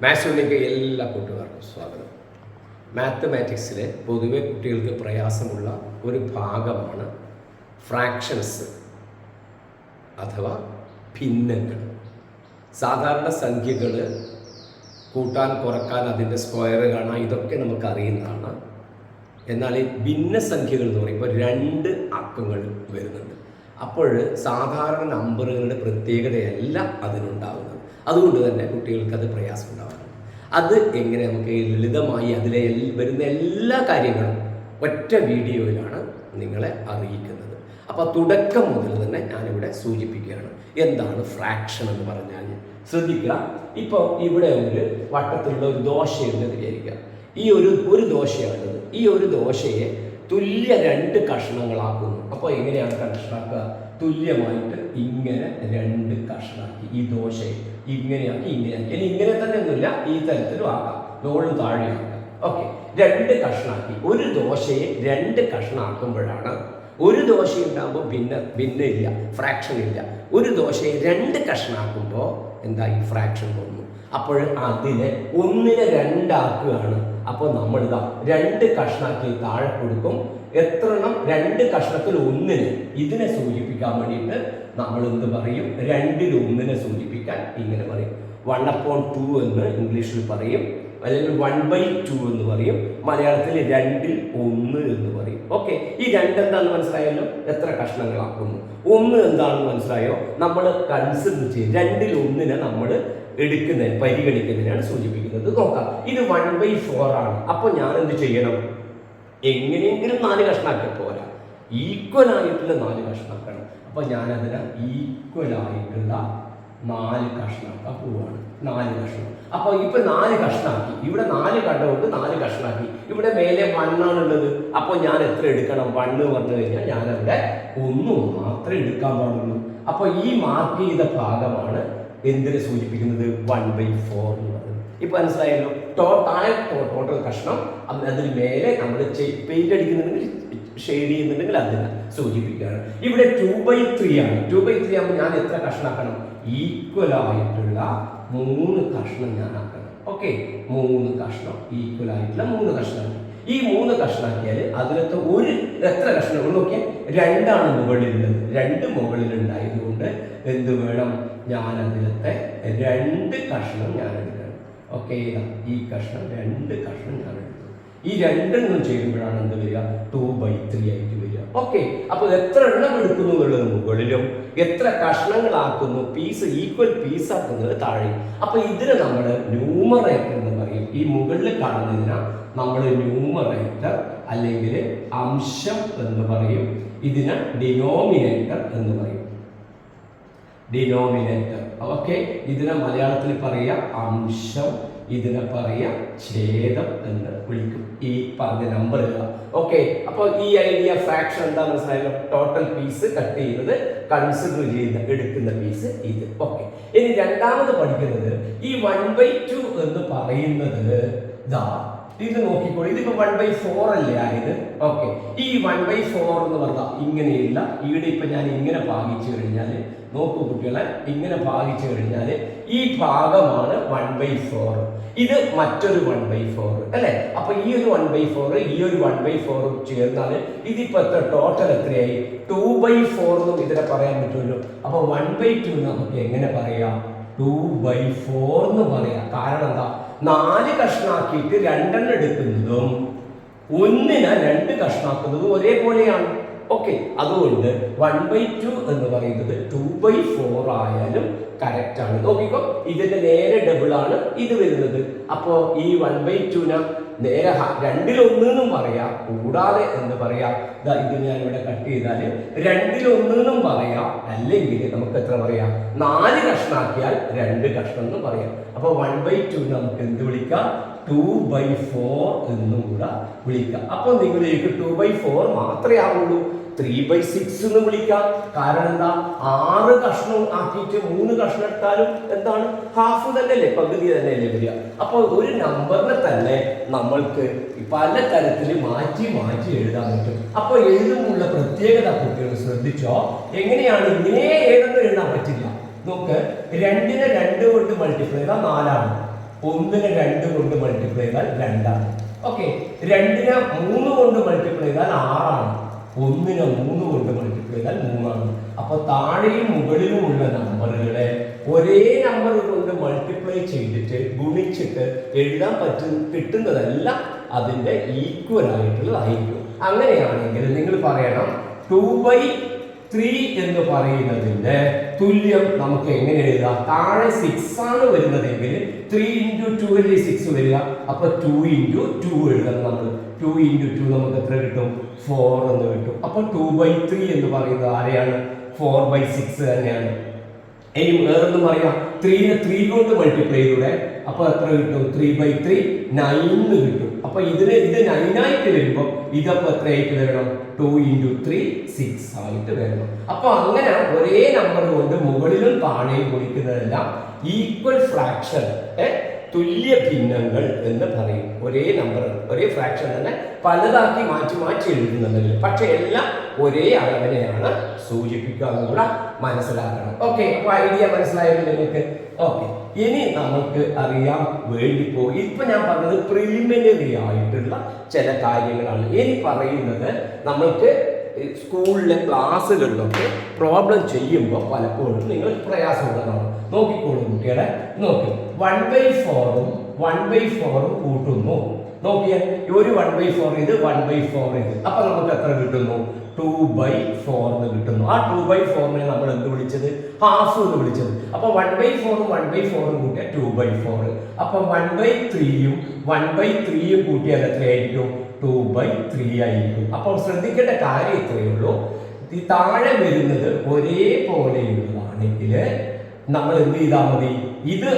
മാത്സിലേക്ക് എല്ലാ കൂട്ടുകാർക്കും സ്വാഗതം. മാത്തമാറ്റിക്സിലെ പൊതുവെ കുട്ടികൾക്ക് പ്രയാസമുള്ള ഒരു ഭാഗമാണ് ഫ്രാക്ഷൻസ് അഥവാ ഭിന്നങ്ങൾ. സാധാരണ സംഖ്യകൾ കൂട്ടാൻ കുറക്കാൻ അതിൻ്റെ സ്ക്വയർ കാണാൻ ഇതൊക്കെ നമുക്ക് അറിയുന്നതാണ്. എന്നാൽ ഈ ഭിന്നസംഖ്യകൾ എന്ന് പറയുമ്പോൾ 2 അക്കങ്ങൾ വരുന്നുണ്ട്. അപ്പോൾ സാധാരണ നമ്പറുകളുടെ പ്രത്യേകതയല്ല അതിനുണ്ടാകുന്നത്. അതുകൊണ്ട് തന്നെ കുട്ടികൾക്ക് അത് പ്രയാസം ഉണ്ടാകുന്നു. അത് എങ്ങനെ നമുക്ക് ലളിതമായി അതിലെ വരുന്ന എല്ലാ കാര്യങ്ങളും ഒറ്റ വീഡിയോയിലാണ് നിങ്ങളെ അറിയിക്കുന്നത്. അപ്പോൾ തുടക്കം മുതൽ തന്നെ ഞാനിവിടെ സൂചിപ്പിക്കുകയാണ് എന്താണ് ഫ്രാക്ഷൻ എന്ന് പറഞ്ഞാൽ. ശ്രദ്ധിക്കുക, ഇപ്പോൾ ഇവിടെ ഒരു വട്ടത്തിലുള്ള ഒരു ദോശയുണ്ടെന്ന് വിചാരിക്കുക. ഈ ഒരു ദോശയാണുള്ളത്. ഈ ഒരു ദോശയെ തുല്യ 2 കഷ്ണങ്ങളാക്കുന്നു. അപ്പോൾ എങ്ങനെയാണ് കഷ്ണാക്കുക? തുല്യമായിട്ട് ഇങ്ങനെ 2 കഷ്ണാക്കി ഈ ദോശയെ ഇങ്ങനെയാക്കി ഇങ്ങനെയാക്കി. ഇനി ഇങ്ങനെ തന്നെ ഒന്നുമില്ല, ഈ തരത്തിലും ആക്കാം, മുകളിലും താഴെയാക്കാം. ഓക്കെ, 2 കഷ്ണാക്കി ഒരു ദോശയെ 2 കഷ്ണാക്കുമ്പോഴാണ് ഒരു ദോശ ഉണ്ടാകുമ്പോൾ ഭിന്ന ഇല്ല, ഫ്രാക്ഷൻ ഇല്ല. ഒരു ദോശയെ 2 കഷ്ണാക്കുമ്പോൾ എന്താ ഈ ഫ്രാക്ഷൻ തോന്നുന്നു. അപ്പോൾ അതിനെ 1നെ 2 ആക്കുകയാണ്. അപ്പോൾ നമ്മളിതാ 2 കഷ്ണാക്കി താഴെ കൊടുക്കും. എത്ര എണ്ണം? 2 കഷ്ണത്തിൽ 1നെ. ഇതിനെ സൂചിപ്പിക്കാൻ വേണ്ടിയിട്ട് നമ്മൾ എന്ത് പറയും? 2ൽ 1നെ സൂചിപ്പിക്കാൻ ഇങ്ങനെ പറയും. 1/2 എന്ന് ഇംഗ്ലീഷിൽ പറയും, അല്ലെങ്കിൽ 1/2 എന്ന് പറയും. മലയാളത്തിൽ 2ൽ 1 എന്ന് പറയും. ഓക്കെ, ഈ 2 എന്താണെന്ന് മനസ്സിലായല്ലോ? എത്ര കഷ്ണങ്ങളാക്കുന്നു. 1 എന്താണെന്ന് മനസ്സിലായോ? നമ്മൾ കൺസിഡർ ചെയ്യും 2ൽ 1നെ നമ്മൾ പരിഗണിക്കുന്നതിനാണ് സൂചിപ്പിക്കുന്നത്. നോക്കാം, ഇത് 1/4 ആണ്. അപ്പോൾ ഞാൻ എന്ത് ചെയ്യണം? എങ്ങനെയെങ്കിലും 4 കഷ്ണാക്കിയാൽ പോരാ, ഈക്വൽ ആയിട്ടുള്ള 4 കഷ്ണാക്കണം. അപ്പോൾ ഞാനതിനെ ഈക്വൽ ആയിട്ടുള്ള 4 കഷ്ണാക്കാൻ പോവാണ്. 4 കഷ്ണം. അപ്പോൾ ഇപ്പം 4 കഷ്ണാക്കി. ഇവിടെ 4 കണ്ടതുകൊണ്ട് 4 കഷ്ണാക്കി. ഇവിടെ മേലെ 1 ആണുള്ളത്. അപ്പോൾ ഞാൻ എത്ര എടുക്കണം? 1 പറഞ്ഞു കഴിഞ്ഞാൽ ഞാനവിടെ 1 മാത്രമേ എടുക്കാൻ പാടുള്ളൂ. അപ്പോൾ ഈ മാർക്ക് ചെയ്ത ഭാഗമാണ് എന്തിനെ സൂചിപ്പിക്കുന്നത്? 1/4 എന്ന് പറയുന്നത്. ഇപ്പൊ മനസ്സിലായല്ലോ? ടോട്ടൽ കഷ്ണം. അതിന് മേലെ നമ്മൾ പെയിന്റ് അടിക്കുന്നുണ്ടെങ്കിൽ, ഷെയ്ഡ് ചെയ്യുന്നുണ്ടെങ്കിൽ അതിനെ സൂചിപ്പിക്കുകയാണ്. ഇവിടെ 2/3 ആണ്. 2/3 ആകുമ്പോൾ ഞാൻ എത്ര കഷ്ണാക്കണം? ഈക്വൽ ആയിട്ടുള്ള 3 കഷ്ണം ഞാൻ ആക്കണം. ഓക്കെ, 3 കഷ്ണം, ഈക്വൽ ആയിട്ടുള്ള 3 കഷ്ണം. ഈ 3 കഷ്ണാക്കിയാൽ അതിലത്തെ എത്ര കഷ്ണങ്ങൾ നോക്കിയാൽ 2 മുകളിലുള്ളത്. 2 മുകളിലുണ്ടായതുകൊണ്ട് എന്ത് വേണം? ഞാൻ അതിലത്തെ 2 കഷ്ണം ഞാൻ എടുക്കണം. ഓക്കെ, ഈ കഷ്ണം 2 കഷ്ണം ഞാൻ എടുത്തു. ഈ 2 ചെയ്യുമ്പോഴാണ് എന്ത് വരിക? 2/3 ആയിട്ട് വരിക. ഓക്കെ, അപ്പോൾ എത്ര എണ്ണം എടുക്കുന്നു എന്നുള്ളത് മുകളിലും, എത്ര കഷ്ണങ്ങളാക്കുന്നു, ഈക്വൽ പീസ് ആക്കുന്നത് താഴെ. അപ്പൊ ഇതിനെ നമ്മൾ ന്യൂമറേറ്റർ എന്ന് പറയും. ഈ മുകളിൽ കാണുന്നതിനാ നമ്മൾ ന്യൂമറേറ്റർ അല്ലെങ്കിൽ അംശം എന്ന് പറയും. ഇതിന് ഡിനോമിനേറ്റർ എന്ന് പറയും. ഡിനോമിനേറ്റർ. ഓക്കെ, ഇതിനെ മലയാളത്തിൽ പറയാ അംശം, ഇതിനെ പറയാ ഛേദം എന്ന് വിളിക്കും. ഈ പറഞ്ഞ നമ്പർ. ഓക്കെ, അപ്പോൾ ഈ ഐഡിയ ഫ്രാക്ഷൻ എന്താ മനസ്സിലായല്ലോ? ടോട്ടൽ പീസ് കട്ട് ചെയ്യുന്നത്, കൺസിഡർ എടുക്കുന്ന പീസ് ഇത്. ഓക്കെ, ഇനി രണ്ടാമത് പഠിക്കുന്നത് ഈ 1/2 എന്ന് പറയുന്നത് ഇത് നോക്കിക്കോളൂ. ഇതിപ്പോ 1/4 അല്ലേ ആയത്? ഓക്കെ, ഈ 1/4 എന്ന് പറഞ്ഞാൽ ഇങ്ങനെയില്ല. ഇവിടെ ഇപ്പൊ ഞാൻ ഇങ്ങനെ ഭാഗിച്ചു കഴിഞ്ഞാൽ, നോക്കൂ കുട്ടികളെ, ഇങ്ങനെ ഭാഗിച്ചു കഴിഞ്ഞാൽ ഈ ഭാഗമാണ് 1/4. ഇത് മറ്റൊരു 1/4 അല്ലെ? അപ്പൊ ഈ ഒരു 1/4 ഈ ഒരു 1/4 ചേർന്നാൽ ഇതിപ്പോ ടോട്ടൽ എത്രയായി? 2/4 എന്നും ഇതിനെ പറയാൻ പറ്റുമല്ലോ. അപ്പൊ 1/2 നമുക്ക് എങ്ങനെ പറയാം? 2/4 എന്ന് പറയാം. കാരണം എന്താ? 4 കഷ്ണാക്കിയിട്ട് 2 എടുക്കുന്നതും 1നെ 2 കഷ്ണാക്കുന്നതും ഒരേപോലെയാണ്. ഓക്കെ, അതുകൊണ്ട് 1/2 എന്ന് പറയുന്നത് 2/4 ആയാലും കറക്റ്റ് ആണ്. നോക്കിക്കോ, ഇതിന്റെ നേരെ ഡബിൾ ആണ് ഇത് വരുന്നത്. അപ്പോ ഈ 1/2നെ നേരെ 2ൽ 1 എന്നും പറയാം, കൂടാതെ എന്ന് പറയാം. ഇത് ഞാൻ ഇവിടെ കട്ട് ചെയ്താൽ 2ൽ 1 എന്നും പറയാം, അല്ലെങ്കിൽ നമുക്ക് എത്ര പറയാം? 4 കഷ്ണാക്കിയാൽ 2 കഷ്ണം എന്നും പറയാം. അപ്പൊ 1/2 നമുക്ക് എന്ത് വിളിക്കാം? 2/4 എന്നും കൂടെ വിളിക്കാം. അപ്പൊ നിങ്ങളിലേക്ക് 2/4 മാത്രമേ ആവുള്ളൂ. 3/6 എന്ന് വിളിക്കാം. കാരണം എന്താ? 6 കഷ്ണം ആക്കിയിട്ട് 3 കഷ്ണം എടുത്താലും എന്താണ്? ഹാഫ് തന്നെയല്ലേ, പകുതി തന്നെയല്ലേ വരിക. അപ്പൊ ഒരു നമ്പറിനെ തന്നെ നമ്മൾക്ക് പല തരത്തിൽ മാറ്റി എഴുതാൻ പറ്റും. അപ്പൊ എഴുതുമ്പോഴുള്ള പ്രത്യേകത കുട്ടികൾ ശ്രദ്ധിച്ചോ. എങ്ങനെയാണ്? ഇങ്ങനെ എഴുതാൻ പറ്റില്ല. നോക്ക്, 2നെ 2 കൊണ്ട് മൾട്ടിപ്ലൈ ചെയ്താൽ 4 ആണ്. ഒന്നിനെ 2 കൊണ്ട് മൾട്ടിപ്ലൈ ചെയ്താൽ 2 ഓക്കെ. 2നെ 3 കൊണ്ട് മൾട്ടിപ്ലൈ ചെയ്താൽ 6 ഒന്നിനെ 3 കൊണ്ട് മൾട്ടിപ്ലൈ ചെയ്താൽ 3 അപ്പൊ താഴെയും മുകളിലുമുള്ള നമ്പറുകളെ ഒരേ നമ്പർ കൊണ്ട് മൾട്ടിപ്ലൈ ചെയ്തിട്ട് ഗുണിച്ചിട്ട് എഴുതാൻ കിട്ടുന്നതെല്ലാം അതിന്റെ ഈക്വൽ ആയിട്ടുള്ളതായിരിക്കും. അങ്ങനെയാണെങ്കിൽ നിങ്ങൾ പറയണം 2/3 എന്ന് പറയുന്നതിന്റെ തുല്യം നമുക്ക് എങ്ങനെ എഴുതാം? താഴെ 6 ആണ് വരുന്നതെങ്കിൽ 3 × 2 അല്ലേ 6 വരിക. അപ്പൊ 2 × 2 എഴുതണം നമ്മൾ. 2 × 2 നമുക്ക് എത്ര കിട്ടും? 4 എന്ന് കിട്ടും. അപ്പൊ 2/3 എന്ന് പറയുന്നത് ആരെയാണ്? 4/6 തന്നെയാണ്. ഇനി വേറൊന്നും പറയാം, 3നെ 3 കൊണ്ട് മൾട്ടിപ്ലൈ ചെയ്തൂടെ. അപ്പൊ എത്ര കിട്ടും? 3/3 9 കിട്ടും. അപ്പൊ ഇത് 9 ആയിട്ട് വരുമ്പോൾ ഇതപ്പോ എത്ര ആയിട്ട് വരണം? 2 × 3 6 ആയിട്ട് വരണം. അപ്പൊ അങ്ങനെ ഒരേ നമ്പർ കൊണ്ട് മുകളിലും താഴെയും ഗുണിക്കുന്നതെല്ലാം ഈക്വൽ ഫ്രാക്ഷൻ, തുല്യ ഭിന്നങ്ങൾ എന്ന് പറയും. ഒരേ നമ്പർ ഒരേ ഫ്രാക്ഷൻ തന്നെ പലതാക്കി മാറ്റി എഴുതുന്നുണ്ടെങ്കിൽ പക്ഷെ എല്ലാം ഒരേ അളവിനെയാണ് സൂചിപ്പിക്കുക എന്ന് കൂടെ മനസ്സിലാക്കണം. ഓക്കെ, അപ്പൊ ഐഡിയ മനസ്സിലായല്ലോ നിങ്ങൾക്ക്? ഓക്കെ, ഇനി നമുക്ക് അറിയാൻ വേണ്ടിപ്പോ ഇപ്പൊ ഞാൻ പറഞ്ഞത് പ്രിലിമിനറി ആയിട്ടുള്ള ചില കാര്യങ്ങളാണ്. ഇനി പറയുന്നത് നമ്മൾക്ക് സ്കൂളിലെ ക്ലാസ്സുകളിലൊക്കെ പ്രോബ്ലം ചെയ്യുമ്പോൾ പലപ്പോഴും നിങ്ങൾ പ്രയാസമുള്ളതാണ്. നോക്കിക്കോളൂ കുട്ടികളെ, നോക്കൂ. 1/4 1/4 കൂട്ടുന്നു. നോക്കിയാൽ ഒരു 1/4 ഇത് 1/4 ഇത്. അപ്പൊ നമുക്ക് എത്ര കിട്ടുന്നു? 2/4 എന്ന് കിട്ടുന്നു. ആ 2/4നെ നമ്മൾ എന്ത് വിളിച്ചത്? ഹാഫ് എന്ന് വിളിച്ചത്. അപ്പൊ 1/4 1/4 കൂട്ടിയാൽ 2/4. അപ്പൊ 1/3 1/3 കൂട്ടിയാൽ എത്രയായിരിക്കും? 2/3 ആയിരിക്കും. അപ്പോൾ ശ്രദ്ധിക്കേണ്ട കാര്യം ഇത്രയേ ഉള്ളൂ. ഈ താഴെ വരുന്നത് ഒരേപോലെയുള്ളതാണെങ്കിൽ നമ്മൾ എന്ത് ചെയ്താൽ മതി? ഇത്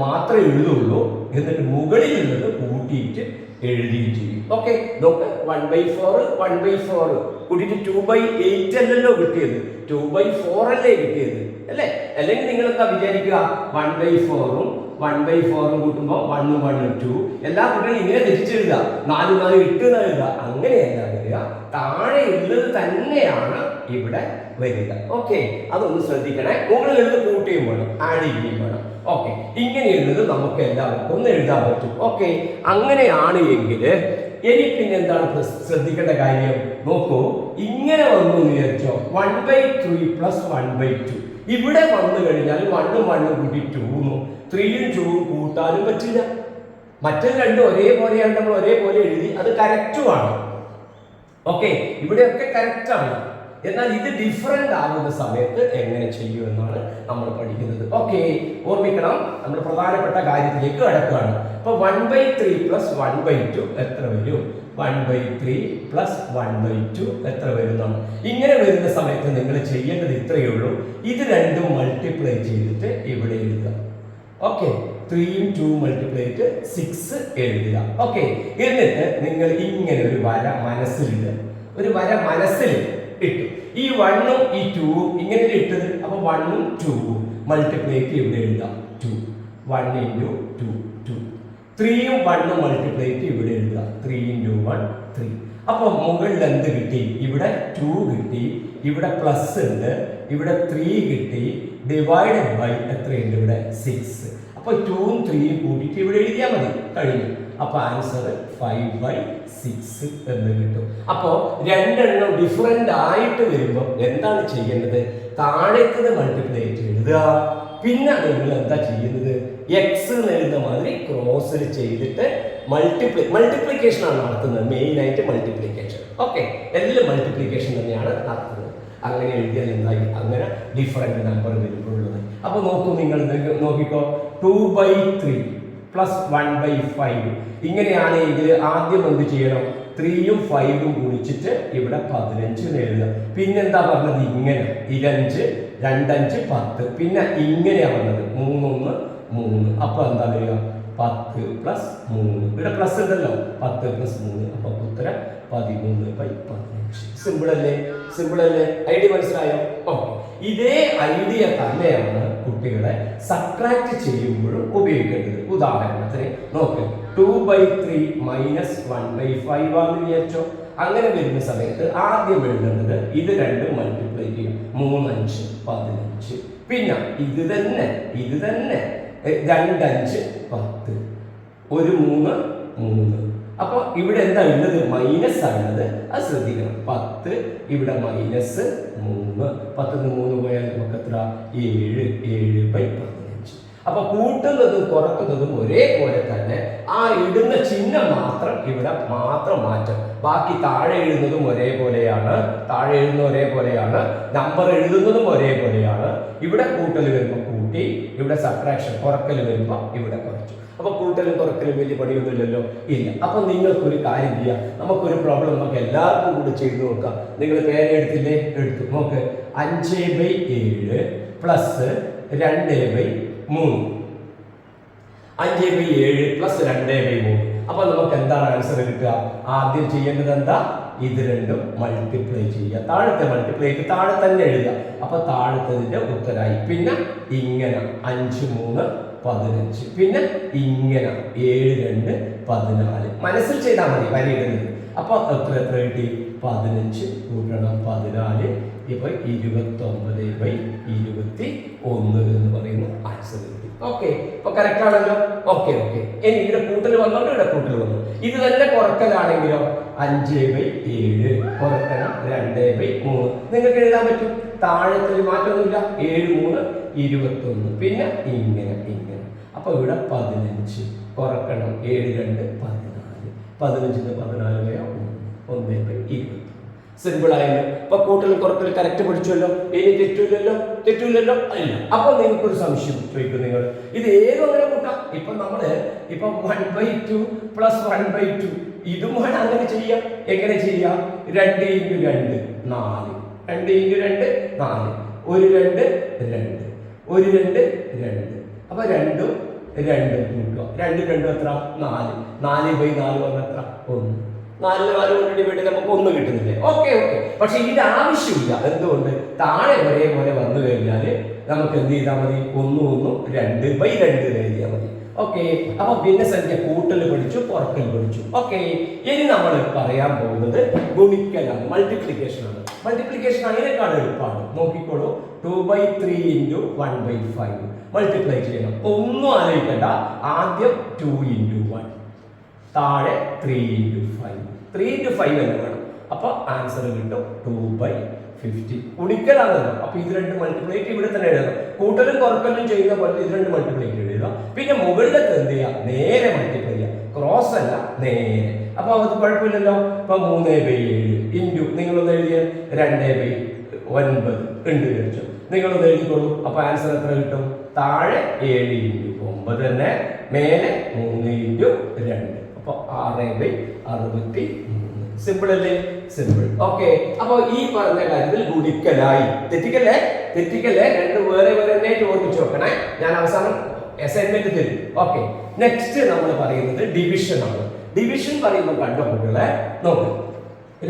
മാത്രമേ എഴുതുള്ളൂ, എന്നിട്ട് മുകളിലുള്ളത് കൂട്ടിയിട്ട് എഴുതുകയും ചെയ്യും. ഓക്കെ, നോക്ക്. 1/4 1/4 കൂട്ടിയിട്ട് 2/8 അല്ലല്ലോ കിട്ടിയത്, 2/4 അല്ലേ കിട്ടിയത് അല്ലേ? അല്ലെങ്കിൽ നിങ്ങൾ എന്താ വിചാരിക്കുക? 1/4 1/4 കൂട്ടുമ്പോൾ 1 1 2 എല്ലാ കുട്ടികളും ഇങ്ങനെ തിരിച്ചെഴുതുക, 4 4 8 എന്ന് എഴുതുക. അങ്ങനെയല്ല വരിക, താഴെ ഉള്ളത് തന്നെയാണ് ഇവിടെ വരിക. ഓക്കെ, അതൊന്ന് ശ്രദ്ധിക്കണേ. മുകളിലുള്ളത് കൂട്ടുകയും വേണം, ആഡ് ചെയ്യുകയും വേണം. ഓക്കെ, ഇങ്ങനെ എഴുതുന്നത് നമുക്ക് എല്ലാവർക്കും ഒന്ന് എഴുതാൻ പറ്റും. ഓക്കെ, അങ്ങനെയാണ് എങ്കിൽ ഇനി പിന്നെ എന്താണ് ശ്രദ്ധിക്കേണ്ട കാര്യം? നോക്കൂ, ഇങ്ങനെ വന്നു എന്ന് വിചാരിച്ചോ, 1/3 + 1/2 ഇവിടെ വന്നു കഴിഞ്ഞാൽ 1 1 കൂട്ടി 2 3 2 കൂട്ടാനും പറ്റില്ല. മറ്റൊരു രണ്ടും ഒരേപോലെയാണ്, നമ്മൾ ഒരേപോലെ എഴുതി, അത് കറക്റ്റുമാണ്. ഓക്കെ, ഇവിടെയൊക്കെ കറക്റ്റ് ആണ്. എന്നാൽ ഇത് ഡിഫറെന്റ് ആകുന്ന സമയത്ത് എങ്ങനെ ചെയ്യുമെന്നാണ് നമ്മൾ പഠിക്കുന്നത്. ഓക്കെ, ഓർമ്മിക്കണം, നമ്മൾ പ്രധാനപ്പെട്ട കാര്യത്തിലേക്ക് കടക്കുകയാണ്. അപ്പൊ 1/3 + 1/2 എത്ര വരും? 1/3 + 1/2 എത്ര വരുന്നതാണ്. ഇങ്ങനെ വരുന്ന സമയത്ത് നിങ്ങൾ ചെയ്യേണ്ടത് ഇത്രയേ ഉള്ളൂ. ഇത് രണ്ടും മൾട്ടിപ്ലൈ ചെയ്തിട്ട് ഇവിടെ എഴുതുക. ഓക്കെ, 3 2 മൾട്ടിപ്ലൈ ചെയ്തിട്ട് 6 എഴുതുക. ഓക്കെ, എന്നിട്ട് നിങ്ങൾ ഇങ്ങനെ ഒരു വര മനസ്സിലിടുക. ഒരു വര മനസ്സിൽ ഇട്ടു. ഈ 1ഉം ഈ 2ഉം ഇങ്ങനെ ഇട്ടത്. അപ്പൊ 1ഉം 2ഉം മൾട്ടിപ്ലൈ ചെയ്ത് ഇവിടെ എഴുതാം. 2 1 × 2 2. 3ഉം 1ഉം മൾട്ടിപ്ലൈ ചെയ്ത് ഇവിടെ എഴുതാം. 3 × 1 3. അപ്പൊ മുകളിൽ എന്ത് കിട്ടി? ഇവിടെ 2 കിട്ടി, ഇവിടെ പ്ലസ് ഉണ്ട്, ഇവിടെ 3 കിട്ടി, ഡിവൈഡഡ് ബൈ എത്രയുണ്ട്? ഇവിടെ 6. അപ്പൊ 2ഉം 3ഉം കൂട്ടിയിട്ട് ഇവിടെ എഴുതിയാൽ മതി, കഴിഞ്ഞു. അപ്പൊ ആൻസർ 5/6 എന്ന് കിട്ടും. അപ്പോ രണ്ടെണ്ണം ഡിഫറെന്റ് ആയിട്ട് വരുമ്പോൾ എന്താണ് ചെയ്യേണ്ടത്? താഴേക്കത് മൾട്ടിപ്ലൈ ചെയ്ത് എഴുതുക. പിന്നെ നിങ്ങൾ എന്താ ചെയ്യുന്നത്? എക്സ് എഴുതുന്ന മാതിരി ക്രോസിൽ ചെയ്തിട്ട് മൾട്ടിപ്ലിക്കേഷൻ ആണ് നടത്തുന്നത്. മെയിൻ ആയിട്ട് മൾട്ടിപ്ലിക്കേഷൻ. ഓക്കെ, എല്ലാം മൾട്ടിപ്ലിക്കേഷൻ തന്നെയാണ് നടത്തുന്നത്. അങ്ങനെ എഴുതിയാൽ എന്തായി? അങ്ങനെ ഡിഫറെന്റ് നമ്പർ വരുമ്പോഴുള്ളത്. അപ്പൊ നോക്കൂ, നിങ്ങൾ നോക്കിക്കോ. 2/3 + 1/5 ഇങ്ങനെയാണെങ്കിൽ ആദ്യം എന്ത് ചെയ്യണം? 3ഉം 5ഉം ഗുണിച്ചിട്ട് ഇവിടെ 15 എഴുതുക. പിന്നെന്താ പറഞ്ഞത്? ഇങ്ങനെ 5 2 5 10. പിന്നെ ഇങ്ങനെയാണ് പറഞ്ഞത് 3 1 3. അപ്പൊ എന്താ വരിക? 10 + 3. ഇവിടെ പ്ലസ് ഉണ്ടല്ലോ, 10 + 3. അപ്പൊ ഉത്തരം 13/15. സിമ്പിൾ അല്ലേ? സിമ്പിൾ അല്ലേ? ഐഡിയ മനസ്സിലായോ? ഓക്കെ, ഇതേ ഐഡിയ തന്നെയാണ് കുട്ടികളെ സബ്ട്രാക്ട് ചെയ്യുമ്പോഴും ഉപയോഗിക്കേണ്ടത്. ഉദാഹരണത്തിന് നോക്ക്, 2/3 - 1/5 ആണെന്ന് വിചാരിച്ചോ. അങ്ങനെ വരുന്ന സമയത്ത് ആദ്യം എഴുതേണ്ടത് ഇത് രണ്ടും മൾട്ടിപ്ലൈ ചെയ്യും. 3 5 15. പിന്നെ ഇത് തന്നെ 2 5 10, ഒരു 3 3. അപ്പോൾ ഇവിടെ എന്താ ഉള്ളത്? മൈനസ് ആണുള്ളത്. അത് ശ്രദ്ധിക്കണം. 10 ഇവിടെ -3. 10 3 പോയാൽ നമുക്ക് എത്ര? 7 7/15. അപ്പൊ കൂട്ടുന്നതും കുറക്കുന്നതും ഒരേപോലെ തന്നെ. ആ ഇടുന്ന ചിഹ്നം മാത്രം ഇവിടെ മാത്രം മാറ്റം. ബാക്കി താഴെ എഴുതുന്നതും ഒരേപോലെയാണ്, നമ്പർ എഴുതുന്നതും ഒരേപോലെയാണ്. ഇവിടെ കൂട്ടൽ വരുമ്പോൾ കൂട്ടി, ഇവിടെ സബ്ട്രാക്ഷൻ കുറക്കൽ വരുമ്പോൾ ഇവിടെ കുറച്ചു. അപ്പൊ കൂട്ടലും കുറക്കലും വലിയ പണിയൊന്നുമില്ലല്ലോ, ഇല്ല. അപ്പൊ നിങ്ങൾക്കൊരു കാര്യം ചെയ്യാം, നമുക്കൊരു പ്രോബ്ലം നമുക്ക് എല്ലാവർക്കും കൂടി ചെയ്തു നോക്കാം. നിങ്ങൾ പേരെടുത്തില്ലേ? എടുത്തു നോക്ക്. 5/7 പ്ലസ് 2/3. 5/7 പ്ലസ് 2/3. അപ്പൊ നമുക്ക് എന്താണ് ആൻസർ കിട്ടുക? ആദ്യം ചെയ്യേണ്ടത് എന്താ? ഇത് രണ്ടും മൾട്ടിപ്ലൈ ചെയ്യുക. താഴത്തെ മൾട്ടിപ്ലൈക്ക് താഴെ തന്നെ എഴുതുക. അപ്പൊ താഴത്തതിന്റെ ഉത്തരായി. പിന്നെ ഇങ്ങനെ 5 3 15. പിന്നെ ഇങ്ങനെ 7 2 14. മനസ്സിൽ ചെയ്താൽ മതി വരിയിടുന്നത്. അപ്പൊ എത്ര കിട്ടി? 15 കൂട്ടണം 14. ഇപ്പൊ 29/21 എന്ന് പറയുന്ന ആൻസർ കിട്ടി. ഓക്കെ, ഇപ്പൊ കറക്റ്റ് ആണല്ലോ. ഓക്കെ. ഇനി ഇവിടെ കൂട്ടൽ വന്നോണ്ട് ഇവിടെ കൂട്ടൽ വന്നു. ഇത് തന്നെ കുറക്കലാണെങ്കിലോ 5/7 കുറക്കണം 2/3. നിങ്ങൾക്ക് എഴുതാൻ പറ്റും. താഴത്തിൽ മാറ്റമൊന്നുമില്ല. 7 3 21. പിന്നെ ഇങ്ങനെ. അപ്പൊ ഇവിടെ 15 കുറക്കണം 7 2 14. 15 14 1/20. സിമ്പിൾ ആയല്ലോ. ഇപ്പൊ കൂട്ടലും കുറക്കലും കറക്റ്റ് പഠിച്ചല്ലോ. ഇനി തെറ്റൂലല്ലോ അല്ല. അപ്പൊ നിങ്ങൾക്കൊരു സംശയം ചോദിക്കും, നിങ്ങൾ ഇത് ഏതും അങ്ങനെ കൂട്ടാം. ഇപ്പൊ 1/2 പ്ലസ് 1/2 ഇതും വേണം അങ്ങനെ ചെയ്യാം. എങ്ങനെ ചെയ്യാം? 2 × 2 4. 2 × 2 4. 1 2 2. 1 2 2. അപ്പൊ 2 2 കൂട്ടുക. 2 2 എത്ര? 4. 4/4 വന്ന എത്ര? 1. 4 4 കൊണ്ട് ഡിവൈഡ് ചെയ്ത് നമുക്ക് 1 കിട്ടുന്നില്ലേ? ഓക്കെ. പക്ഷെ ഇതിന്റെ ആവശ്യമില്ല. എന്തുകൊണ്ട്? താഴെ ഒരേപോലെ വന്നു കഴിഞ്ഞാൽ നമുക്ക് എന്ത് ചെയ്താൽ മതി? 1 1 2/2 എഴുതിയാൽ മതി. ഓക്കെ. അപ്പൊ ഭിന്നസംഖ്യ കൂട്ടൽ പഠിച്ചു, കുറക്കൽ പഠിച്ചു. ഓക്കെ. ഇനി നമ്മൾ പറയാൻ പോകുന്നത് ഗുണിക്കലാണ്, മൾട്ടിപ്ലിക്കേഷൻ ആണ്. മൾട്ടിപ്ലിക്കേഷൻ അതിനേക്കാൾ എളുപ്പമാണ്. നോക്കിക്കോളൂ. 2/3 × 1/5 മൾട്ടിപ്ലൈ ചെയ്യണം. ഒന്നും ആലോചിക്കണ്ട. ആദ്യം 2 × 1, താഴെ 3 × 5. 3 × 5 തന്നെ വേണം. അപ്പൊ ആൻസർ കിട്ടും 2/50. ഗുണിക്കലാണല്ലോ. അപ്പൊ ഇത് രണ്ട് മൾട്ടിപ്ലൈറ്റ് ഇവിടെ തന്നെ എഴുതണം. കൂട്ടലും കുറക്കലും ചെയ്യുന്ന പോലെ ഇത് രണ്ട് മൾട്ടിപ്ലൈറ്റ് എഴുതുക. പിന്നെ മുകളിലേക്ക് എന്ത് ചെയ്യുക? നേരെ മൾട്ടിപ്ലൈ ചെയ്യുക. ക്രോസ് അല്ല, നേരെ. അപ്പൊ അത് കുഴപ്പമില്ലല്ലോ. ഇപ്പൊ 3/7 ഇൻറ്റു നിങ്ങളൊന്ന് എഴുതിയ 2/9 ഉണ്ട് വിചാരിച്ചു. നിങ്ങളൊന്ന് എഴുതിക്കോളൂ. അപ്പൊ ആൻസർ എത്ര കിട്ടും? താഴെ 7 × 9 തന്നെ, മേലെ 3 × 2. അപ്പൊ 6/63. സിമ്പിൾ അല്ലേ? സിമ്പിൾ. ഓക്കെ. അപ്പൊ ഈ പറഞ്ഞ കാര്യത്തിൽ ഗുണിക്കലായി. തെറ്റിക്കല്ലേ? രണ്ട് വേറെ ആയിട്ട് ഓർമ്മിച്ച് വെക്കണേ. ഞാൻ അവസാനം അസൈൻമെന്റ് തരും. ഓക്കെ. നെക്സ്റ്റ് നമ്മൾ പറയുന്നത് ഡിവിഷൻ ആണ്. ഡിവിഷൻ പറയുമ്പോൾ കണ്ടോ കുട്ടികളെ? നോക്ക്.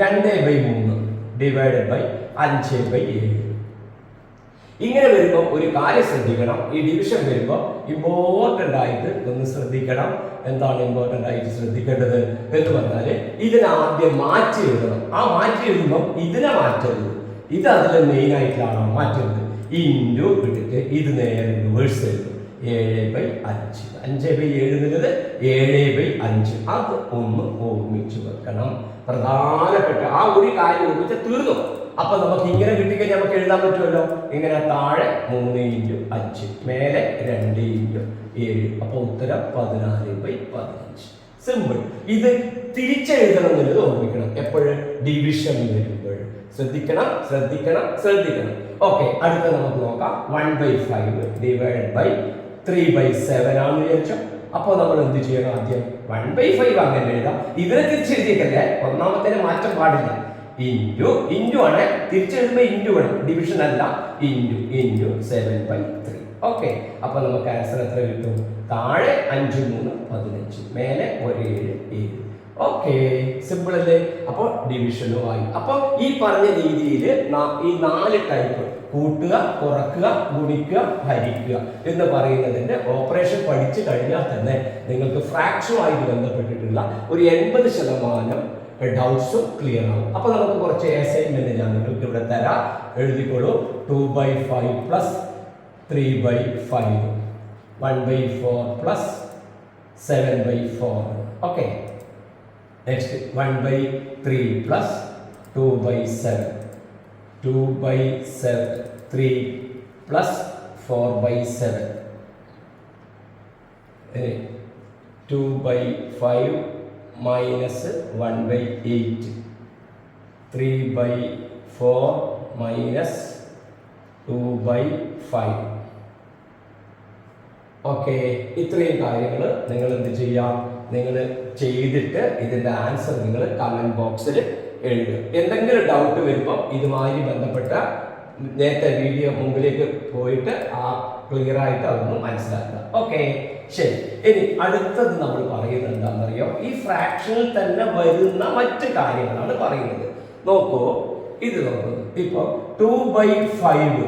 2/3 ഡിവൈഡഡ് ബൈ 5/7. ഇങ്ങനെ വരുമ്പോൾ ഒരു കാര്യം ശ്രദ്ധിക്കണം. ഈ ഡിവിഷൻ വരുമ്പോൾ ഇമ്പോർട്ടൻ്റ് ആയിട്ട് ഒന്ന് ശ്രദ്ധിക്കണം. എന്താണ് ഇമ്പോർട്ടൻ്റ് ആയിട്ട് ശ്രദ്ധിക്കേണ്ടത് എന്ന് പറഞ്ഞാൽ ഇതിനെ ആദ്യം മാറ്റി എഴുതണം. ആ മാറ്റി എഴുതുമ്പോൾ ഇതിനെ മാറ്റരുത്. ഇത് അതിൽ മെയിൻ ആയിട്ടാണ് മാറ്റുന്നത്. ഇൻറ്റു ഇട്ടിട്ട് ഇത് നേരെ റിവേഴ്സ് എഴുതും. 7/5. 5/7 എന്നുള്ളത് 7/5. അത് ഒന്ന് ഓർമ്മിച്ച് വെക്കണം. പ്രധാനപ്പെട്ട ആ ഒരു കാര്യം ഓർമ്മിച്ച് തീർന്നു. അപ്പൊ നമുക്ക് ഇങ്ങനെ കിട്ടിക്കഴിഞ്ഞാൽ നമുക്ക് എഴുതാൻ പറ്റുമല്ലോ. ഇങ്ങനെ താഴെ 3 × 5, മേലെ 2 × 7. അപ്പൊ ഉത്തരം 14/15. സിമ്പിൾ. ഇത് തിരിച്ചെഴുതണം എന്നുള്ളത് ഓർമ്മിക്കണം എപ്പോഴും ഡിവിഷൻ വരുമ്പോൾ. ശ്രദ്ധിക്കണം. ഓക്കെ. അടുത്ത നമുക്ക് നോക്കാം. 1/5 ഡിവൈഡഡ് ബൈ 3/7 ആണെന്ന് വിചാരിച്ചോ. അപ്പോൾ നമ്മൾ എന്ത് ചെയ്യണം? ആദ്യം 1/5 അങ്ങനെ എഴുതാം. ഇതിനെ തിരിച്ചെഴുതിയേക്കല്ലേ. ഒന്നാമത്തേന് മാറ്റം പാടില്ല. ഇൻറ്റു ആണ്. തിരിച്ചെഴുതുമ്പോൾ ഇൻറ്റു വേണം, ഡിവിഷൻ അല്ല. ഇൻറ്റു 7/3. ഓക്കെ. അപ്പൊ നമുക്ക് ആൻസർ എത്ര കിട്ടും? താഴെ 5 3 15, മേലെ 1 7 7. ഓക്കെ. സിമ്പിൾ അല്ലേ? അപ്പോൾ ഡിവിഷനുമായി. അപ്പോൾ ഈ പറഞ്ഞ രീതിയിൽ ഈ 4 ടൈപ്പ് കൂട്ടുക, കുറക്കുക, ഗുണിക്കുക, ഹരിക്കുക എന്ന് പറയുന്നതിന്റെ ഓപ്പറേഷൻ പഠിച്ചു കഴിഞ്ഞാൽ തന്നെ നിങ്ങൾക്ക് ഫ്രാക്ഷനുമായിട്ട് ബന്ധപ്പെട്ടിട്ടുള്ള ഒരു 80% ഡൗട്ട്സും ക്ലിയർ ആവും. അപ്പൊ നമുക്ക് കുറച്ച് അസൈൻമെന്റ് ഞാൻ നിങ്ങൾക്ക് ഇവിടെ തരാം. എഴുതിക്കോളൂ. 2/5 plus 3/5 1/4 plus 7/4. Okay. Next 1/3 plus 2/7. 2/7 3 plus 4/7. 2/5 minus 1/8. 3/4 minus 2/5. Okay, ഇത്രയും കാര്യങ്ങൾ നിങ്ങൾ എന്ത് ചെയ്യാം, നിങ്ങൾ ചെയ്തിട്ട് ഇതിൻ്റെ ആൻസർ നിങ്ങൾ കമൻറ്റ് ബോക്സിൽ എഴുതുക. എന്തെങ്കിലും ഡൗട്ട് വരുമ്പോൾ ഇതുമായി ബന്ധപ്പെട്ട നേരത്തെ വീഡിയോ മുമ്പിലേക്ക് പോയിട്ട് ക്ലിയർ ആയിട്ട് അതൊന്ന് മനസ്സിലാക്കുക. ഓക്കെ, ശരി. ഇനി അടുത്തത് നമ്മൾ പറയുന്നത് എന്താണെന്നറിയോ, ഈ ഫ്രാക്ഷനിൽ തന്നെ വരുന്ന മറ്റ് കാര്യങ്ങളാണ് പറയുന്നത്. നോക്കൂ, ഇത് നോക്കൂ. ഇപ്പോൾ 2/5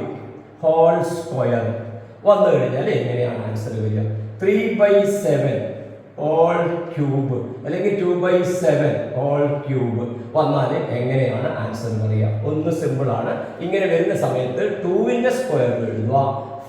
ഹോൾ സ്ക്വയർ വന്നു കഴിഞ്ഞാൽ എങ്ങനെയാണ് ആൻസർ വരിക? 3/7 ഹോൾ ക്യൂബ് അല്ലെങ്കിൽ 2/7 ഹോൾ ക്യൂബ് വന്നാൽ എങ്ങനെയാണ് ആൻസർ പറയുക? ഒന്ന് സിമ്പിൾ ആണ്. ഇങ്ങനെ വരുന്ന സമയത്ത് 2ന്റെ സ്ക്വയർ എഴുതുക,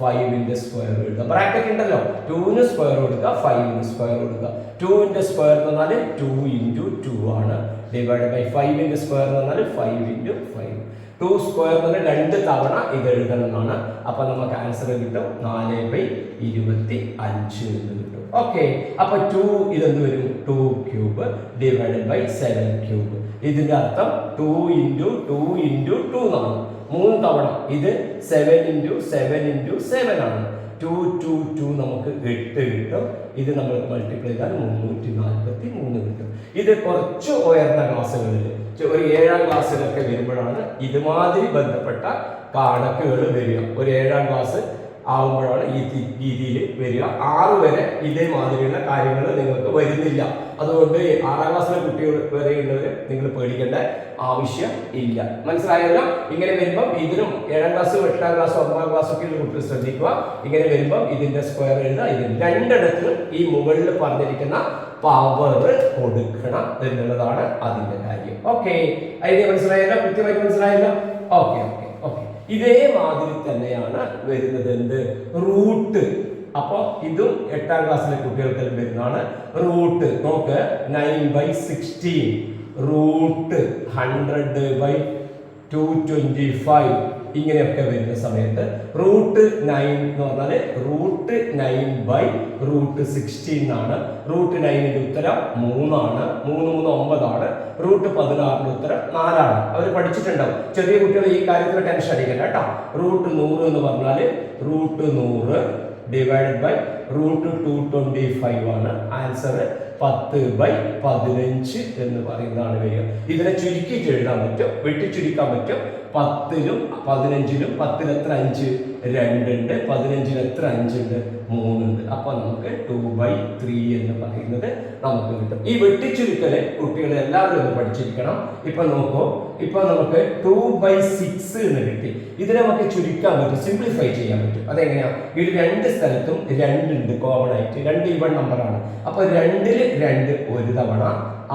5ന്റെ സ്ക്വയർ എഴുതുക. ബ്രാക്കറ്റ് ഉണ്ടല്ലോ, 2ന് സ്ക്വയർ കൊടുക്കുക, 5ന് സ്ക്വയർ കൊടുക്കുക. 2ന്റെ സ്ക്വയർ എന്ന് പറഞ്ഞാൽ 2 × 2 ആണ്, ഡിവൈഡ് ബൈ 5ന്റെ സ്ക്വയർ എന്ന് പറഞ്ഞാൽ 5 × 5. 2 സ്ക്വയർ എന്ന് പറഞ്ഞാൽ 2 തവണ ഇത് എഴുതണം എന്നാണ്. അപ്പൊ നമുക്ക് ആൻസർ കിട്ടും 4/25 എന്ന് കിട്ടും. ഓക്കെ, അപ്പൊ 2 ഇതെന്ത് വരും? 2 ക്യൂബ് ഡിവൈഡ് ബൈ 7 ക്യൂബ്. ഇതിന്റെ അർത്ഥം 2 × 2 × 2 എന്നാണ്. 3 തവണ ഇത് 7 × 7 × 7 ആണ്. 2 2 2 നമുക്ക് 8 കിട്ടും. ഇത് നമ്മൾ മൾട്ടിപ്ലൈ ചെയ്താൽ 343 കിട്ടും. ഇത് കുറച്ച് ഉയർന്ന ക്ലാസ്സുകളിൽ, ഒരു 7ാം ക്ലാസ്സിലൊക്കെ വരുമ്പോഴാണ് ഇതുമാതിരി ബന്ധപ്പെട്ട കണക്കുകൾ വരിക. ഒരു 7ാം ക്ലാസ് ആവുമ്പോഴാണ് ഈ രീതിയിൽ വരിക. 6 വരെ ഇതേമാതിരിയുള്ള കാര്യങ്ങൾ നിങ്ങൾക്ക് വരുന്നില്ല. അതുകൊണ്ട് 6ാം ക്ലാസ്സിലെ കുട്ടികൾ വരെയുള്ളവർ നിങ്ങൾ പേടിക്കേണ്ട ആവശ്യം ഇല്ല. മനസ്സിലായല്ലോ? ഇങ്ങനെ വരുമ്പം ഇതിനും 7ാം ക്ലാസ് 8ാം ക്ലാസ് 9ാം ക്ലാസ് ഒക്കെ ഉള്ള കുട്ടികൾ ശ്രദ്ധിക്കുക. ഇങ്ങനെ വരുമ്പം ഇതിന്റെ സ്ക്വയർ എഴുതുക. ഇതിന് രണ്ടിടത്തും ഈ മുകളിൽ പറഞ്ഞിരിക്കുന്ന പവർ കൊടുക്കണം എന്നുള്ളതാണ് അതിന്റെ കാര്യം. ഓക്കെ, ഐഡിയ മനസ്സിലായല്ലോ? കൃത്യമായിട്ട് മനസ്സിലായല്ലോ? Okay okay okay. ഇതേമാതിരി തന്നെയാണ് വരുന്നത് എന്ത്? റൂട്ട്. അപ്പൊ ഇതും 8ാം ക്ലാസ്സിലെ കുട്ടികൾക്ക് വരുന്നതാണ്. റൂട്ട് നോക്ക്, 9/16 റൂട്ട് 100/225 ഇങ്ങനെയൊക്കെ വരുന്ന സമയത്ത് റൂട്ട് 9 എന്ന് പറഞ്ഞാൽ റൂട്ട് 9/√16 എന്നാണ്. റൂട്ട് 9ന്റെ ഉത്തരം 3 ആണ്. 3 3 9 ആണ്. റൂട്ട് 16ന്റെ ഉത്തരം 4 ആണ്. അവർ പഠിച്ചിട്ടുണ്ടാവും. ചെറിയ കുട്ടികൾ ഈ കാര്യത്തിൽ ടെൻഷൻ അടിക്കണ്ട കേട്ടോ. റൂട്ട് 100 എന്ന് പറഞ്ഞാൽ റൂട്ട് 100 ഡിവൈഡ് ബൈ റൂട്ട് 225 ആണ്. ആൻസർ 10/15 എന്ന് പറയുന്നതാണ് വരിക. ഇതിനെ ചുരുക്കിയിട്ട് എഴുതാൻ പറ്റും, വെട്ടിച്ചുരുക്കാൻ പറ്റും. 10ലും 15ലും 10ൽ എത്ര 5? 2 ഉണ്ട്. 15ൽ എത്ര 5 ഉണ്ട്? 3 ഉണ്ട്. അപ്പൊ നമുക്ക് 2/3 എന്ന് പറയുന്നത് നമുക്ക് കിട്ടും. ഈ വെട്ടിച്ചുരുക്കല് കുട്ടികളെ എല്ലാവരും ഒന്ന് പഠിച്ചിരിക്കണം. ഇപ്പൊ നോക്കൂ, ഇപ്പൊ നമുക്ക് 2/6 എന്ന് കിട്ടി. ഇതിനെ നമുക്ക് ചുരുക്കാൻ പറ്റും, സിംപ്ലിഫൈ ചെയ്യാൻ പറ്റും. അതെങ്ങനെയാ? ഇത് 2 സ്ഥലത്തും 2 ഉണ്ട് കോമൺ ആയിട്ട്. 2 ഈവൺ നമ്പറാണ്. അപ്പൊ 2ൽ 2 ഒരു തവണ,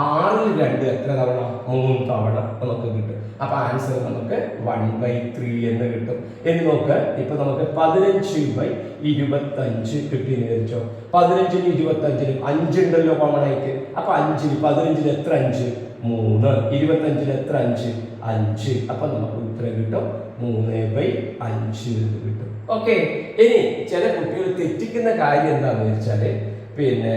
6ൽ 2 എത്ര തവണ? 3 തവണ നമുക്ക് കിട്ടും. അപ്പൊ ആൻസർ നമുക്ക് 1/3 എന്ന് കിട്ടും. എന്ന് നോക്ക്, ഇപ്പൊ നമുക്ക് 15/25 കിട്ടിയെന്ന് വിചാരിച്ചോ. 15ന് 25ന് 5 ഉണ്ടല്ലോ കോമൺ ആയിട്ട്. അപ്പൊ 5ൽ 15ൽ എത്ര 5? 3. 25ൽ എത്ര 5? 5. അപ്പൊ നമുക്ക് ഉത്തരം കിട്ടും 3/5 എന്ന് കിട്ടും. ഓക്കെ, ഇനി ചില കുട്ടികൾ തെറ്റിക്കുന്ന കാര്യം എന്താണെന്ന് വെച്ചാല്, പിന്നെ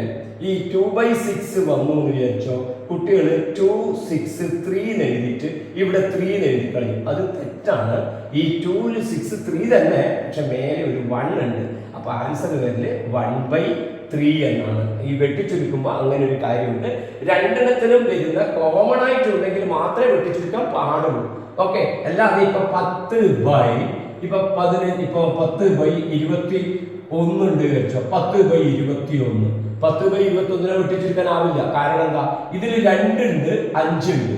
ഈ 2/6 വന്നു എന്ന് വിചാരിച്ചോ, കുട്ടികൾ 2 6 3 എഴുതിയിട്ട് ഇവിടെ 3 എഴുതി കളയും. അത് തെറ്റാണ്. ഈ 2ൽ 6 3 തന്നെ, പക്ഷെ മേലെ ഒരു 1 ഉണ്ട്. അപ്പൊ ആൻസർ വരല് 1/3 എന്നാണ്. ഈ വെട്ടിച്ചുരുക്കുമ്പോൾ അങ്ങനെ ഒരു കാര്യമുണ്ട്. രണ്ടിടത്തിലും വരുന്ന കോമൺ ആയിട്ടുണ്ടെങ്കിൽ മാത്രമേ വെട്ടിച്ചുരുക്കാൻ പാടുള്ളൂ. ഓക്കെ, അല്ലാതെ ഇപ്പൊ 10/21 ഉണ്ട് വെച്ചോ. 10/21 10/21 വെട്ടിച്ചുരുക്കാനാവില്ല. കാരണം എന്താ? ഇതിൽ 2 ഉണ്ട്, 5 ഉണ്ട്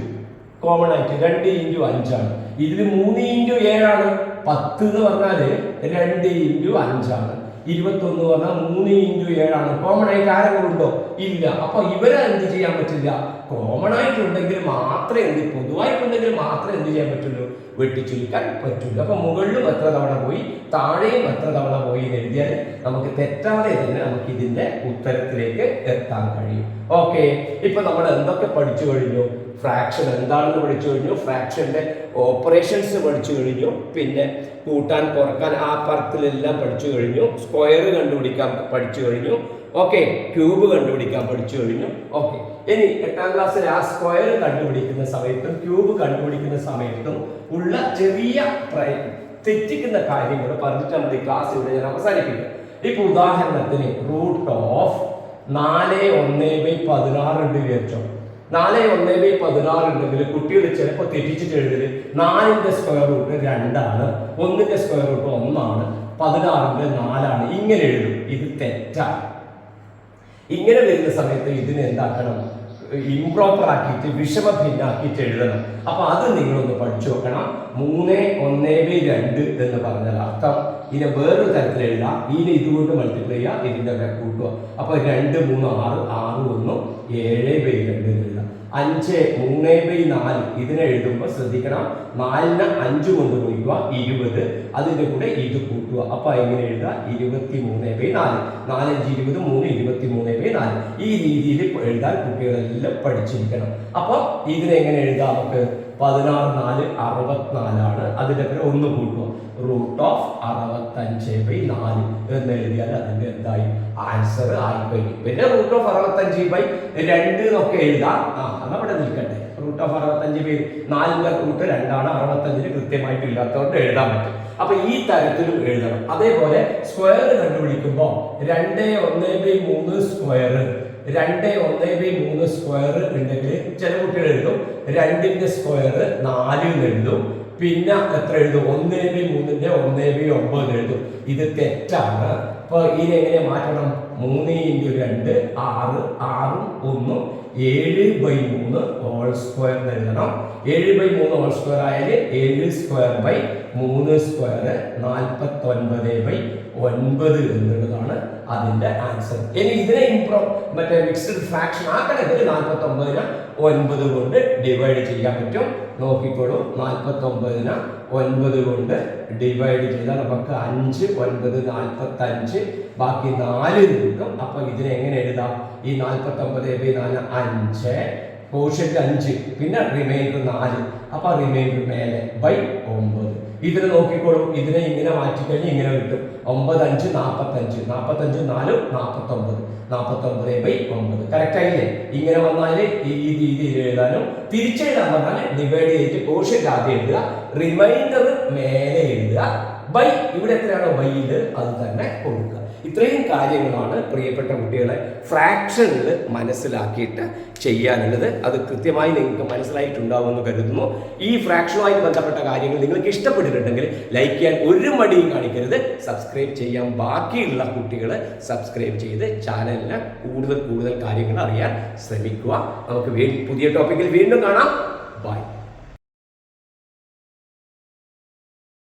കോമൺ ആയിട്ട്. 2 × 5 ആണ്. ഇതിൽ 3 × 7 ആണ്. 10 എന്ന് പറഞ്ഞാല് 2 × 5 ആണ്. 21 പറഞ്ഞാൽ 3 × 7 ആണ്. കോമൺ ആയിട്ട് ആരെങ്കിലും ഉണ്ടോ? ഇല്ല. അപ്പൊ ഇവരെ എന്ത് ചെയ്യാൻ പറ്റില്ല? കോമൺ ആയിട്ടുണ്ടെങ്കിൽ മാത്രമേ പൊതുവായിട്ടുണ്ടെങ്കിൽ മാത്രമേ എന്ത് ചെയ്യാൻ പറ്റുള്ളൂ? വെട്ടിച്ചുരുക്കാൻ പറ്റില്ല. അപ്പോൾ മുകളിലും എത്ര തവണ പോയി താഴെയും എത്ര തവണ പോയി എന്ന് എഴുതിയാൽ നമുക്ക് തെറ്റാതെ തന്നെ നമുക്ക് ഇതിന്റെ ഉത്തരത്തിലേക്ക് എത്താൻ കഴിയും. ഓക്കെ, ഇപ്പൊ നമ്മൾ എന്തൊക്കെ പഠിച്ചു കഴിഞ്ഞു? ഫ്രാക്ഷൻ എന്താണെന്ന് പഠിച്ചു കഴിഞ്ഞു, ഫ്രാക്ഷന്റെ ഓപ്പറേഷൻസ് പഠിച്ചു കഴിഞ്ഞു, പിന്നെ കൂട്ടാൻ കുറക്കാൻ ആ പദത്തിലെല്ലാം പഠിച്ചു കഴിഞ്ഞു, സ്ക്വയർ കണ്ടുപിടിക്കാൻ പഠിച്ചു കഴിഞ്ഞു, ഓക്കെ, ക്യൂബ് കണ്ടുപിടിക്കാൻ പഠിച്ചു കഴിഞ്ഞു. ഓക്കെ, ഇനി 8ാം ക്ലാസ്സിൽ ആ സ്ക്വയർ കണ്ടുപിടിക്കുന്ന സമയത്തും ക്യൂബ് കണ്ടുപിടിക്കുന്ന സമയത്തും ഉള്ള ചെറിയ തെറ്റിക്കുന്ന കാര്യങ്ങൾ പറഞ്ഞിട്ട് നമ്മുടെ ക്ലാസ് ഇവിടെ ഞാൻ അവസാനിപ്പിക്കുക. ഇപ്പൊ ഉദാഹരണത്തിന് √4(1/16) ഉണ്ട് വിചാരിച്ചോ. 4(1/16) ഉണ്ടെങ്കിൽ കുട്ടികൾ ചിലപ്പോൾ തെറ്റിച്ചിട്ട് എഴുതല് 4ന്റെ സ്ക്വയർ റൂട്ട് 2ആണ്, 1ന്റെ സ്ക്വയർ റൂട്ട് 1ആണ്, 16ന്റെ 4ആണ്, ഇങ്ങനെ എഴുതും. ഇത് തെറ്റാണ്. ഇങ്ങനെ വരുന്ന സമയത്ത് ഇതിനെ എന്താക്കണം? ഇംപ്രോപ്പർ ആക്കിയിട്ട് വിഷമ ഭിന്നാക്കിയിട്ട് എഴുതണം. അപ്പൊ അത് നിങ്ങളൊന്ന് പഠിച്ചു നോക്കണം. 3(1/2) എന്ന് പറഞ്ഞാൽ അർത്ഥം ഇതിനെ വേറൊരു തരത്തിൽ എഴുതാം. ഇതിനെ ഇതുകൊണ്ട് മൾട്ടിപ്ലൈ ചെയ്യുക, ഇതിന്റെ കൂട്ടുക. അപ്പൊ 2, 3, 6, 6, 1, 7/2 എഴുതാം. 5(3/4) ഇതിനെ എഴുതുമ്പോൾ ശ്രദ്ധിക്കണം, 4നെ 5 കൊണ്ട് ഗുണിക്കുക, 20, അതിന്റെ കൂടെ ഇത് കൂട്ടുക. അപ്പൊ എങ്ങനെ എഴുതുക? 23/4. 4, 5, 20, 3, 23/4. ഈ രീതിയിൽ എഴുതാൻ കുട്ടികളെല്ലാം പഠിച്ചിരിക്കണം. അപ്പൊ ഇതിനെങ്ങനെ എഴുതാം? നമുക്ക് 16(4) 64ആണ്. അതിന്റെ പേര് 1 കൂട്ടുക, √65/4 എന്ന് എഴുതിയാൽ അതിന്റെ എന്തായി? ആൻസർ ആയി കഴിഞ്ഞു. പിന്നെ √65/2 എന്നൊക്കെ എഴുതാം. അതവിടെ നിൽക്കട്ടെ. √65 4ന്റെ റൂട്ട് 2ആണ്, 65ന് കൃത്യമായിട്ട് ഇല്ലാത്തതുകൊണ്ട് എഴുതാൻ പറ്റും. അപ്പൊ ഈ തരത്തിലും എഴുതണം. അതേപോലെ സ്ക്വയർ കണ്ടുപിടിക്കുമ്പോൾ 2(1/3) സ്ക്വയർ 2(1/3) സ്ക്വയർ ഉണ്ടെങ്കിൽ ചില കുട്ടികൾ എഴുതും 2ന്റെ സ്ക്വയർ 4 എന്ന് എഴുതും. പിന്നെ എത്ര എഴുതും? 1/3ന്റെ 1/9 എഴുതും. ഇത് തെറ്റാണ്. അപ്പൊ ഇതിനെങ്ങനെ മാറ്റണം? 3 × 2 6, 6, 1, 7/3 ഹോൾ സ്ക്വയർ എഴുതണം. 7/3 ഹോൾ സ്ക്വയർ ആയാൽ 7² 3² 49/9 എന്നുള്ളതാണ് അതിന്റെ ആൻസർ. ഇനി ഇതിനെ മറ്റേ മിക്സ്ഡ് ഫ്രാക്ഷൻ ആക്കണമെങ്കിൽ 49നെ 9 കൊണ്ട് ഡിവൈഡ് ചെയ്യാൻ പറ്റും. നോക്കിക്കോളൂ, 49നെ 9 കൊണ്ട് ഡിവൈഡ് ചെയ്താൽ നമുക്ക് 5, 9, 45, ബാക്കി 4 കിട്ടും. അപ്പൊ ഇതിനെ എങ്ങനെ എഴുതാം? ഈ 49/4 5, കോഷ്യന്റ് 5, പിന്നെ റിമൈൻഡർ 4. അപ്പൊ റിമൈൻഡർ മേലെ /9. ഇതിനെ നോക്കിക്കോളൂ, ഇതിനെ ഇങ്ങനെ മാറ്റിക്കഴിഞ്ഞ് ഇങ്ങനെ കിട്ടും. 9, 5, 45, 45, 4, 49, 49/9. കറക്റ്റ് ആയില്ലേ? ഇങ്ങനെ വന്നാൽ ഈ രീതിയിൽ എഴുതാനും തിരിച്ചെഴുതാൻ പറഞ്ഞാൽ ഡിവൈഡ് ചെയ്തിട്ട് കോഷ്യന്റ് ആദ്യം എഴുതുക, റിമൈൻഡർ മേലെ എഴുതുക, ബൈ ഇവിടെ എത്രയാണോ ബൈയില് അത് തന്നെ കൊടുക്കുക. ഇത്രയും കാര്യങ്ങളാണ് പ്രിയപ്പെട്ട കുട്ടികളെ ഫ്രാക്ഷനിൽ മനസ്സിലാക്കിയിട്ട് ചെയ്യാനുള്ളത്. അത് കൃത്യമായി നിങ്ങൾക്ക് മനസ്സിലായിട്ടുണ്ടാവുമെന്ന് കരുതുന്നു. ഈ ഫ്രാക്ഷനുമായി ബന്ധപ്പെട്ട കാര്യങ്ങൾ നിങ്ങൾക്ക് ഇഷ്ടപ്പെട്ടിട്ടുണ്ടെങ്കിൽ ലൈക്ക് ചെയ്യാൻ ഒരു മടിയും കാണിക്കരുത്. സബ്സ്ക്രൈബ് ചെയ്യാൻ ബാക്കിയുള്ള കുട്ടികൾ സബ്സ്ക്രൈബ് ചെയ്ത് ചാനലിന് കൂടുതൽ കാര്യങ്ങൾ അറിയാൻ ശ്രമിക്കുക. നമുക്ക് പുതിയ ടോപ്പിക്കിൽ വീണ്ടും കാണാം. ബൈ.